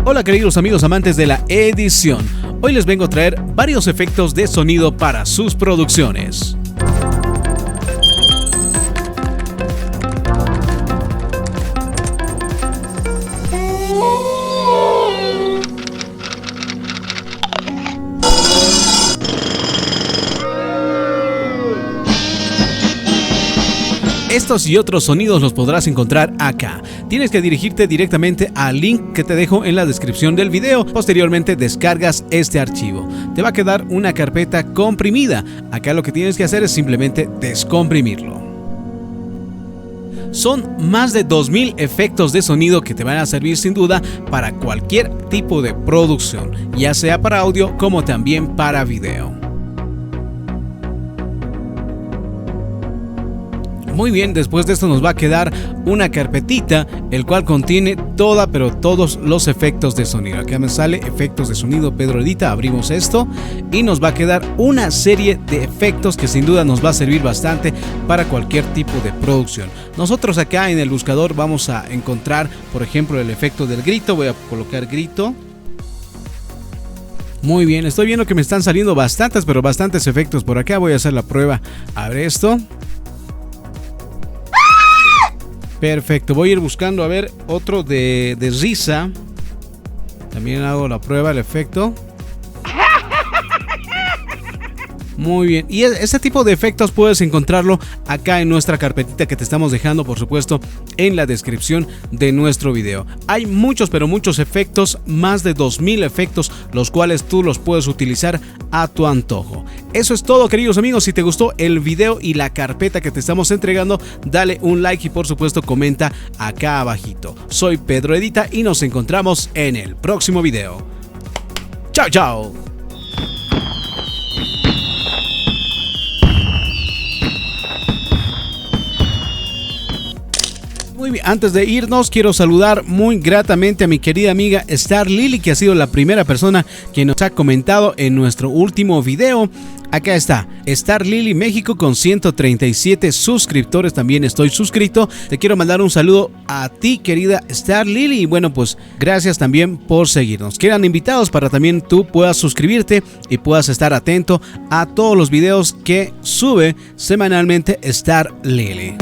Hola queridos amigos amantes de la edición, hoy les vengo a traer varios efectos de sonido para sus producciones. Estos y otros sonidos los podrás encontrar acá. Tienes que dirigirte directamente al link que te dejo en la descripción del video. Posteriormente descargas este archivo. Te va a quedar una carpeta comprimida. Acá lo que tienes que hacer es simplemente descomprimirlo. Son más de 2000 efectos de sonido que te van a servir sin duda para cualquier tipo de producción, ya sea para audio como también para video. Muy bien, después de esto nos va a quedar una carpetita, el cual contiene todos los efectos de sonido. Acá me sale efectos de sonido Pedro Edita, abrimos esto y nos va a quedar una serie de efectos que sin duda nos va a servir bastante para cualquier tipo de producción. Nosotros acá en el buscador vamos a encontrar, por ejemplo, el efecto del grito. Voy a colocar grito. Muy bien, estoy viendo que me están saliendo bastantes efectos por acá. Voy a hacer la prueba. Abre esto. Perfecto, voy a ir buscando a ver otro de risa. También hago la prueba, el efecto. Muy bien, y este tipo de efectos puedes encontrarlo acá en nuestra carpetita que te estamos dejando, por supuesto, en la descripción de nuestro video. Hay muchos, pero muchos efectos, más de 2000 efectos, los cuales tú los puedes utilizar a tu antojo. Eso es todo, queridos amigos. Si te gustó el video y la carpeta que te estamos entregando, dale un like y por supuesto comenta acá abajito. Soy Pedro Edita y nos encontramos en el próximo video. Chao, chao. Muy bien, antes de irnos quiero saludar muy gratamente a mi querida amiga Star Lily, que ha sido la primera persona que nos ha comentado en nuestro último video. Acá está, Star Lily México con 137 suscriptores, también estoy suscrito. Te quiero mandar un saludo a ti, querida Star Lily, y bueno, pues gracias también por seguirnos. Quedan invitados para también tú puedas suscribirte y puedas estar atento a todos los videos que sube semanalmente Star Lily.